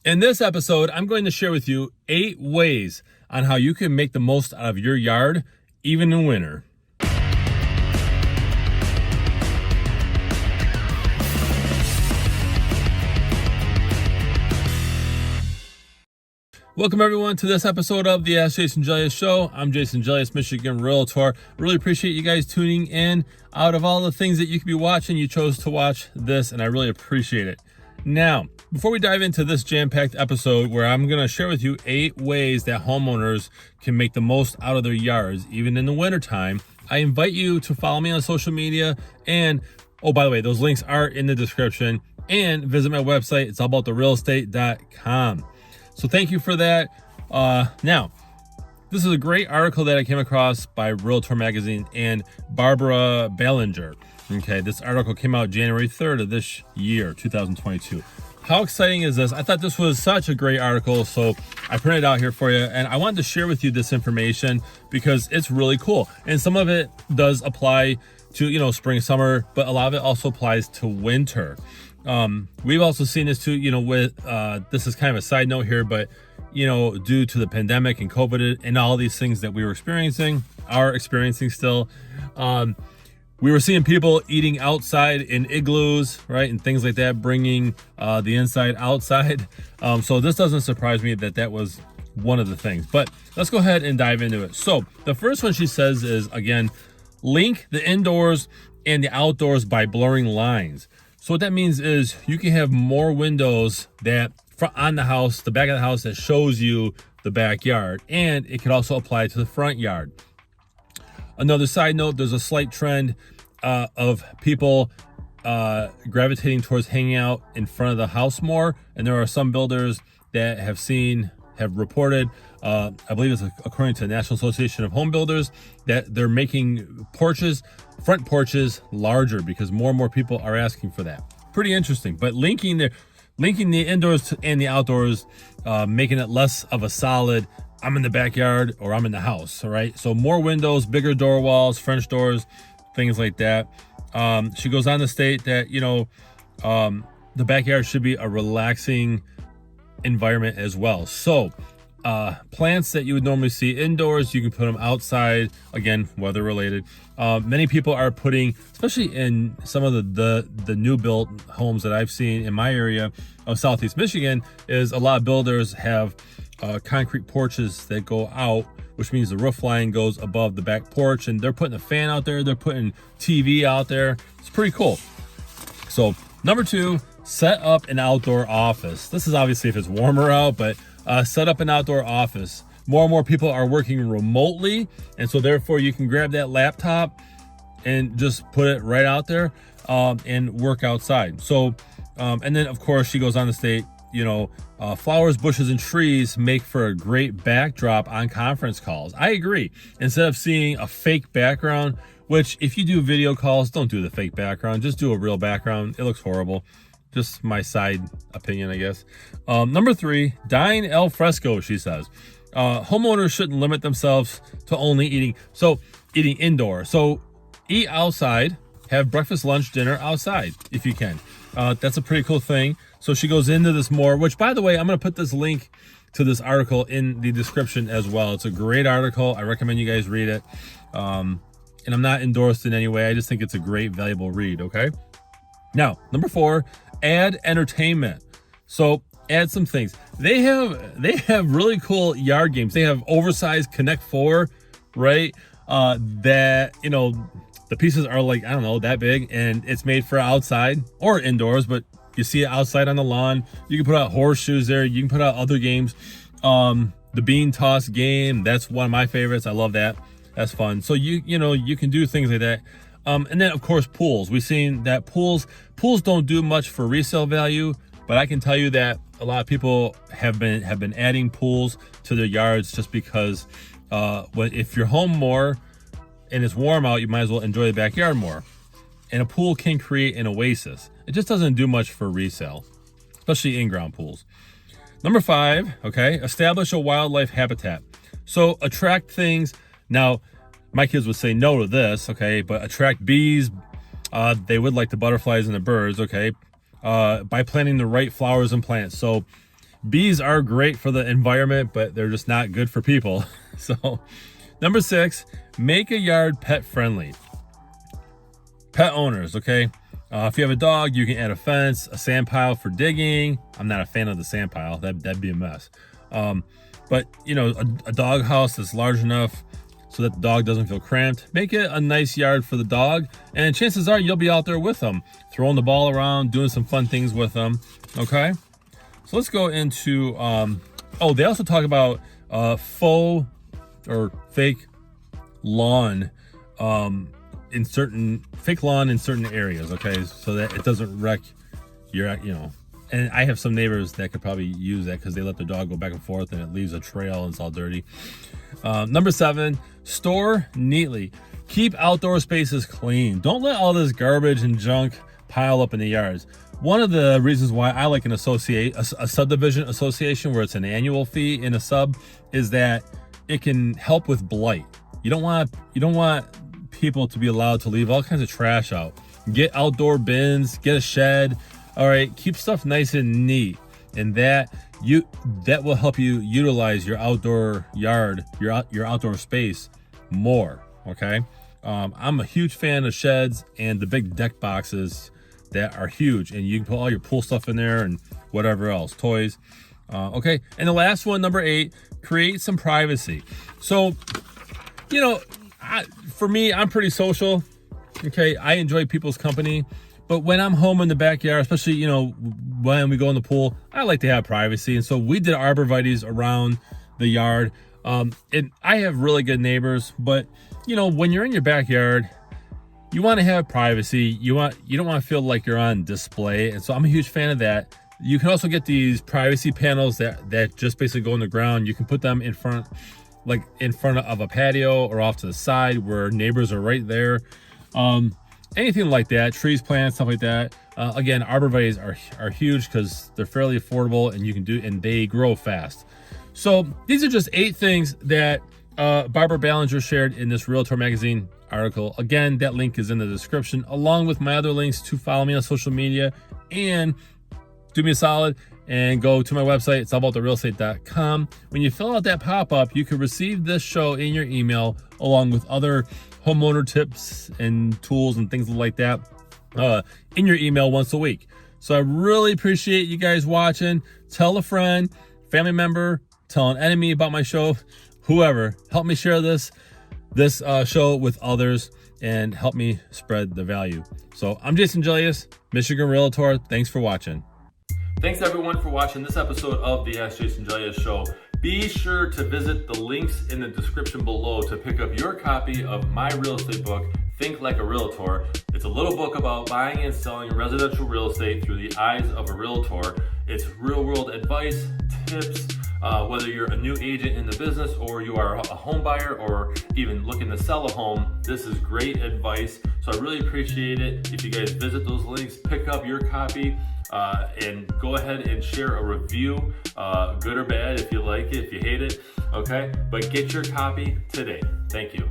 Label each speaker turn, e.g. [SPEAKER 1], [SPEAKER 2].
[SPEAKER 1] In this episode, I'm going to share with you 8 ways on how you can make the most out of your yard, even in winter. Welcome everyone to this episode of the AskJasonGelios Show. I'm Jason Gelios, Michigan Realtor. Really appreciate you guys tuning in. Out of all the things that you could be watching, you chose to watch this, and I really appreciate it. Now, before we dive into this jam-packed episode where I'm going to share with you 8 ways that homeowners can make the most out of their yards, even in the wintertime, I invite you to follow me on social media. And, oh, by the way, those links are in the description. And visit my website. It's allabouttherealestate.com. So thank you for that. Now, this is a great article that I came across by Realtor Magazine and Barbara Ballinger. Okay, this article came out January 3rd of this year, 2022. How exciting is this? I thought this was such a great article, so I printed it out here for you, and I wanted to share with you this information because it's really cool. And some of it does apply to, spring, summer, but a lot of it also applies to winter. We've also seen this too, with, this is kind of a side note here, but, due to the pandemic and COVID and all these things that we were are experiencing still, we were seeing people eating outside in igloos, right? And things like that, bringing the inside outside. So this doesn't surprise me that was one of the things, but let's go ahead and dive into it. So the first one she says is, again, link the indoors and the outdoors by blurring lines. So what that means is you can have more windows that on the house, the back of the house, that shows you the backyard, and it could also apply to the front yard. Another side note, there's a slight trend of people gravitating towards hanging out in front of the house more. And there are some builders that have reported, I believe it's according to the National Association of Home Builders, that they're making front porches larger because more and more people are asking for that. Pretty interesting. But linking the indoors and the outdoors, making it less of a solid, I'm in the backyard or I'm in the house, all right? So more windows, bigger door walls, French doors, things like that. She goes on to state that, the backyard should be a relaxing environment as well. So plants that you would normally see indoors, you can put them outside, again, weather related. Many people are putting, especially in some of the new built homes that I've seen in my area of Southeast Michigan, is a lot of builders have concrete porches that go out, which means the roof line goes above the back porch, and they're putting a fan out there, they're putting TV out there. It's pretty cool. So number 2, set up an outdoor office. This is obviously if it's warmer out, but set up an outdoor office. More and more people are working remotely, and so therefore you can grab that laptop and just put it right out there and work outside. So and then of course she goes on to state, flowers, bushes, and trees make for a great backdrop on conference calls. I agree. Instead of seeing a fake background, which if you do video calls, don't do the fake background. Just do a real background. It looks horrible. Just my side opinion, I guess. Number 3, dine al fresco, she says. Homeowners shouldn't limit themselves to only eating indoor. So eat outside, have breakfast, lunch, dinner outside if you can. That's a pretty cool thing. So she goes into this more, which, by the way, I'm going to put this link to this article in the description as well. It's a great article. I recommend you guys read it. And I'm not endorsed in any way. I just think it's a great, valuable read, okay? Now, number 4, add entertainment. So add some things. They have really cool yard games. They have oversized Connect 4, right? That, the pieces are like, I don't know, that big, and it's made for outside or indoors, but you see it outside on the lawn. You can put out horseshoes there. You can put out other games. The bean toss game, that's one of my favorites. I love that. That's fun. So you can do things like that. And then of course pools. We've seen that pools don't do much for resale value, but I can tell you that a lot of people have been adding pools to their yards just because if you're home more and it's warm out, you might as well enjoy the backyard more. And a pool can create an oasis. It just doesn't do much for resale, especially in-ground pools. Number 5, okay, establish a wildlife habitat. So attract things. Now, my kids would say no to this, okay, but attract bees. They would like the butterflies and the birds, okay, by planting the right flowers and plants. So Bees are great for the environment, but they're just not good for people. So number 6, make a yard pet friendly. Pet owners, okay? If you have a dog, you can add a fence, a sand pile for digging. I'm not a fan of the sand pile. That'd be a mess. But you know, a dog house that's large enough so that the dog doesn't feel cramped. Make it a nice yard for the dog, and chances are you'll be out there with them, throwing the ball around, doing some fun things with them. Okay, so let's go into. They also talk about faux or fake lawn, in certain areas. Okay, so that it doesn't wreck your, And I have some neighbors that could probably use that because they let their dog go back and forth and it leaves a trail and it's all dirty. Number 7, store neatly. Keep outdoor spaces clean. Don't let all this garbage and junk pile up in the yards. One of the reasons why I like a subdivision association where it's an annual fee in a sub is that it can help with blight. You don't want people to be allowed to leave all kinds of trash out. Get outdoor bins, get a shed. All right, keep stuff nice and neat, and that will help you utilize your outdoor yard, your outdoor space more. Okay, I'm a huge fan of sheds and the big deck boxes that are huge, and you can put all your pool stuff in there and whatever else, toys. Okay, and the last one, number 8, create some privacy. So, for me, I'm pretty social. Okay, I enjoy people's company. But when I'm home in the backyard, especially, when we go in the pool, I like to have privacy. And so we did arborvitaes around the yard. And I have really good neighbors, but when you're in your backyard, you want to have privacy. You don't want to feel like you're on display. And so I'm a huge fan of that. You can also get these privacy panels that just basically go in the ground. You can put them in front of a patio or off to the side where neighbors are right there. Anything like that, trees, plants, stuff like that. Again, arborvitaes are huge because they're fairly affordable and they grow fast. So these are just 8 things that Barbara Ballinger shared in this Realtor Magazine article. Again, that link is in the description, along with my other links to follow me on social media. And do me a solid and go to my website. It's allabouttherealestate.com. When you fill out that pop-up, you can receive this show in your email along with other homeowner tips and tools and things like that in your email once a week. So I really appreciate you guys watching. Tell a friend, family member, tell an enemy about my show, whoever. Help me share this show with others and help me spread the value. So I'm Jason Gelios, Michigan Realtor. Thanks for watching. Thanks everyone for watching this episode of the Ask Jason Gelios Show. Be sure to visit the links in the description below to pick up your copy of my real estate book, Think Like a Realtor. It's a little book about buying and selling residential real estate through the eyes of a realtor. It's real world advice, tips, whether you're a new agent in the business or you are a home buyer or even looking to sell a home. This is great advice. So I really appreciate it if you guys visit those links, pick up your copy, and go ahead and share a review, good or bad, if you like it, if you hate it, okay? But get your copy today. Thank you.